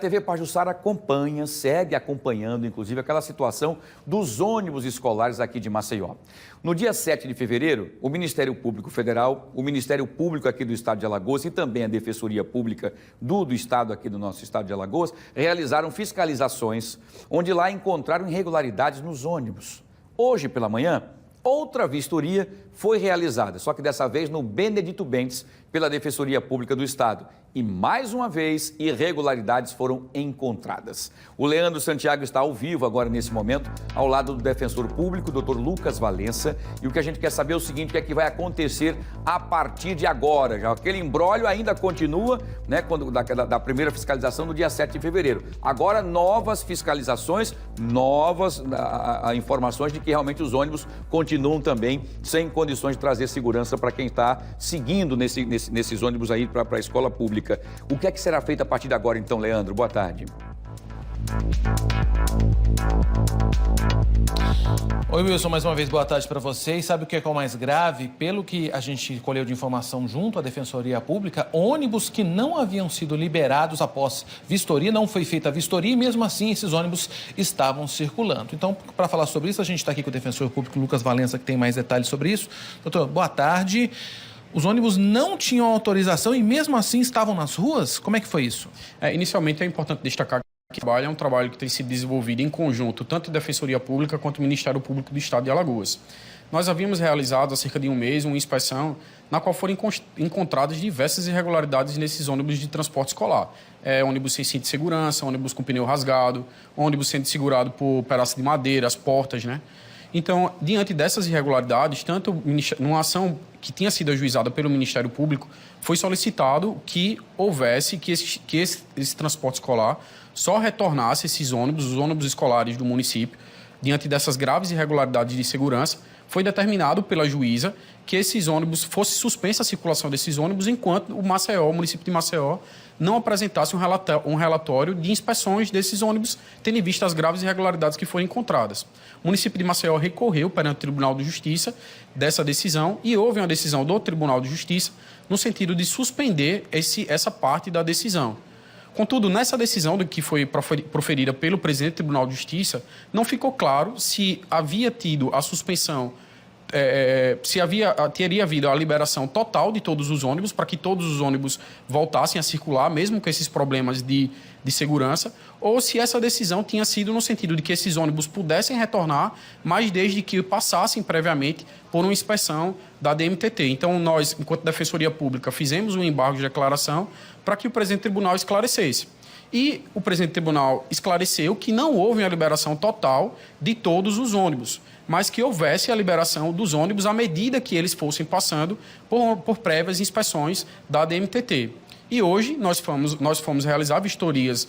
TV Pajuçara acompanha, segue acompanhando, inclusive, aquela situação dos ônibus escolares aqui de Maceió. No dia 7 de fevereiro, o Ministério Público Federal, o Ministério Público aqui do Estado de Alagoas e também a Defensoria Pública do Estado aqui do nosso Estado de Alagoas realizaram fiscalizações, onde lá encontraram irregularidades nos ônibus. Hoje pela manhã, outra vistoria foi realizada, só que dessa vez no Benedito Bentes, pela Defensoria Pública do Estado. E mais uma vez, irregularidades foram encontradas. O Leandro Santiago está ao vivo agora nesse momento, ao lado do defensor público, Dr. Lucas Valença. E o que a gente quer saber é o seguinte, o que é que vai acontecer a partir de agora? Já aquele imbróglio ainda continua, né, da primeira fiscalização no dia 7 de fevereiro. Agora, novas fiscalizações, novas informações de que realmente os ônibus continuam também sem condições de trazer segurança para quem está seguindo nesses ônibus aí para a escola pública. O que é que será feito a partir de agora, então, Leandro? Boa tarde. Oi, Wilson, mais uma vez boa tarde para você. E sabe o que é o mais grave? Pelo que a gente colheu de informação junto à Defensoria Pública, ônibus que não haviam sido liberados após vistoria, não foi feita a vistoria e mesmo assim esses ônibus estavam circulando. Então, para falar sobre isso, a gente está aqui com o defensor público Lucas Valença, que tem mais detalhes sobre isso. Doutor, boa tarde. Os ônibus não tinham autorização e mesmo assim estavam nas ruas? Como é que foi isso? Inicialmente é importante destacar que o trabalho é um trabalho que tem sido desenvolvido em conjunto, tanto a Defensoria Pública quanto o Ministério Público do Estado de Alagoas. Nós havíamos realizado há cerca de um mês uma inspeção na qual foram encontradas diversas irregularidades nesses ônibus de transporte escolar. Ônibus sem cinto de segurança, ônibus com pneu rasgado, ônibus sendo segurado por pedaço de madeira, as portas, né? Então, diante dessas irregularidades, tanto numa ação que tinha sido ajuizada pelo Ministério Público, foi solicitado que houvesse, que esse transporte escolar só retornasse esses ônibus, os ônibus escolares do município, diante dessas graves irregularidades de segurança. Foi determinado pela juíza que esses ônibus, fosse suspensa a circulação desses ônibus enquanto o município de Maceió, não apresentasse um relatório de inspeções desses ônibus, tendo em vista as graves irregularidades que foram encontradas. O município de Maceió recorreu perante o Tribunal de Justiça dessa decisão e houve uma decisão do Tribunal de Justiça no sentido de suspender essa parte da decisão. Contudo, nessa decisão que foi proferida pelo presidente do Tribunal de Justiça, não ficou claro se havia tido a suspensão, teria havido a liberação total de todos os ônibus, para que todos os ônibus voltassem a circular, mesmo com esses problemas de segurança, ou se essa decisão tinha sido no sentido de que esses ônibus pudessem retornar, mas desde que passassem previamente por uma inspeção da DMTT. Então, nós, enquanto Defensoria Pública, fizemos um embargo de declaração para que o presidente do tribunal esclarecesse. E o presidente do tribunal esclareceu que não houve a liberação total de todos os ônibus, mas que houvesse a liberação dos ônibus à medida que eles fossem passando por prévias inspeções da DMTT. E hoje nós fomos realizar vistorias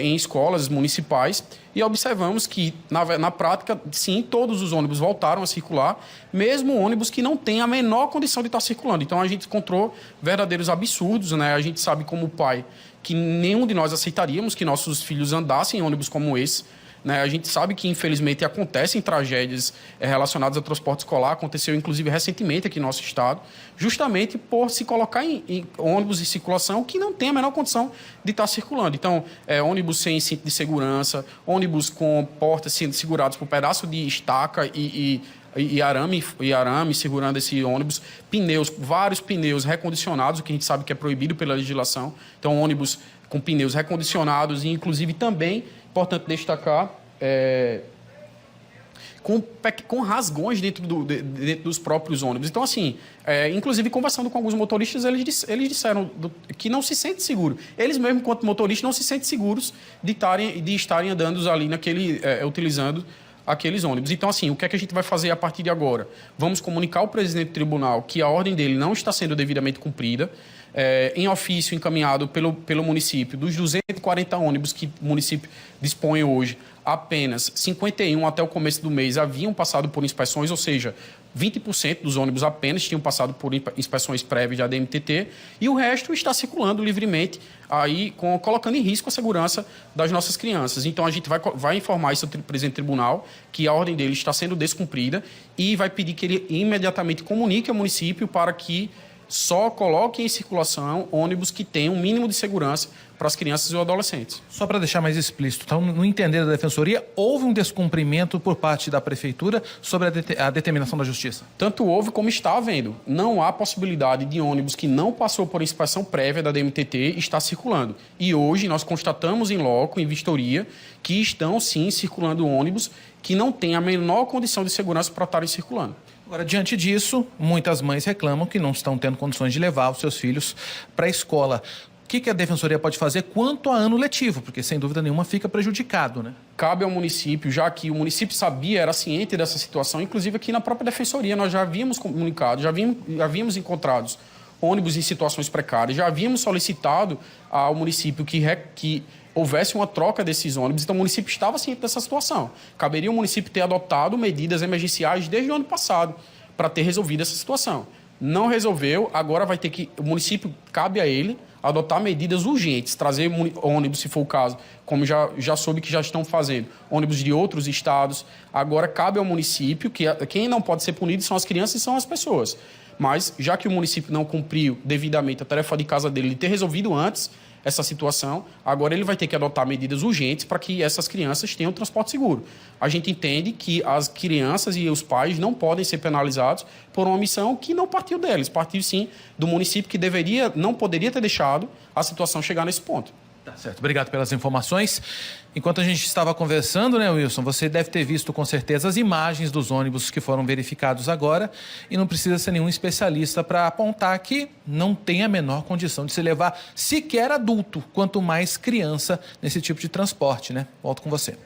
em escolas municipais e observamos que, na prática, sim, todos os ônibus voltaram a circular, mesmo ônibus que não têm a menor condição de estar circulando. Então, a gente encontrou verdadeiros absurdos, né? A gente sabe como pai que nenhum de nós aceitaríamos que nossos filhos andassem em ônibus como esse. Né? A gente sabe que, infelizmente, acontecem tragédias relacionadas ao transporte escolar. Aconteceu, inclusive, recentemente aqui no nosso estado, justamente por se colocar em ônibus em circulação que não tem a menor condição de estar circulando. Então, ônibus sem cinto de segurança, ônibus com portas sendo segurados por pedaço de estaca e arame segurando esse ônibus, vários pneus recondicionados, o que a gente sabe que é proibido pela legislação. Então, ônibus com pneus recondicionados e, inclusive, também, importante destacar, com rasgões dentro dos próprios ônibus. Então, assim, inclusive, conversando com alguns motoristas, eles disseram que não se sentem seguros. Eles mesmos, enquanto motoristas, não se sentem seguros de estarem andando ali utilizando aqueles ônibus. Então, assim, o que é que a gente vai fazer a partir de agora? Vamos comunicar ao presidente do tribunal que a ordem dele não está sendo devidamente cumprida, em ofício encaminhado pelo município. Dos 240 ônibus que o município dispõe hoje, apenas 51 até o começo do mês haviam passado por inspeções, ou seja, 20% dos ônibus apenas tinham passado por inspeções prévias da DMTT e o resto está circulando livremente, aí, colocando em risco a segurança das nossas crianças. Então, a gente vai informar isso ao presidente do tribunal, que a ordem dele está sendo descumprida e vai pedir que ele imediatamente comunique ao município para que só coloque em circulação ônibus que tenham um mínimo de segurança para as crianças e os adolescentes. Só para deixar mais explícito, então, no entender da Defensoria, houve um descumprimento por parte da Prefeitura sobre a determinação da Justiça? Tanto houve como está havendo. Não há possibilidade de ônibus que não passou por inspeção prévia da DMTT estar circulando. E hoje nós constatamos em loco, em vistoria, que estão sim circulando ônibus que não têm a menor condição de segurança para estarem circulando. Agora, diante disso, muitas mães reclamam que não estão tendo condições de levar os seus filhos para a escola. O que a Defensoria pode fazer quanto a ano letivo? Porque, sem dúvida nenhuma, fica prejudicado, né? Cabe ao município, já que o município sabia, era ciente dessa situação, inclusive aqui na própria Defensoria, nós já havíamos comunicado, já havíamos encontrado ônibus em situações precárias, já havíamos solicitado ao município que houvesse uma troca desses ônibus, então o município estava ciente dessa situação. Caberia o município ter adotado medidas emergenciais desde o ano passado para ter resolvido essa situação. Não resolveu, agora vai ter que, o município, cabe a ele adotar medidas urgentes, trazer ônibus, se for o caso, como já soube que já estão fazendo, ônibus de outros estados. Agora cabe ao município, que quem não pode ser punido são as crianças e são as pessoas. Mas, já que o município não cumpriu devidamente a tarefa de casa dele de ter resolvido antes essa situação, agora ele vai ter que adotar medidas urgentes para que essas crianças tenham transporte seguro. A gente entende que as crianças e os pais não podem ser penalizados por uma omissão que não partiu deles, partiu sim do município que não poderia ter deixado a situação chegar nesse ponto. Tá certo, obrigado pelas informações. Enquanto a gente estava conversando, né, Wilson, você deve ter visto com certeza as imagens dos ônibus que foram verificados agora e não precisa ser nenhum especialista para apontar que não tem a menor condição de se levar sequer adulto, quanto mais criança nesse tipo de transporte, né? Volto com você.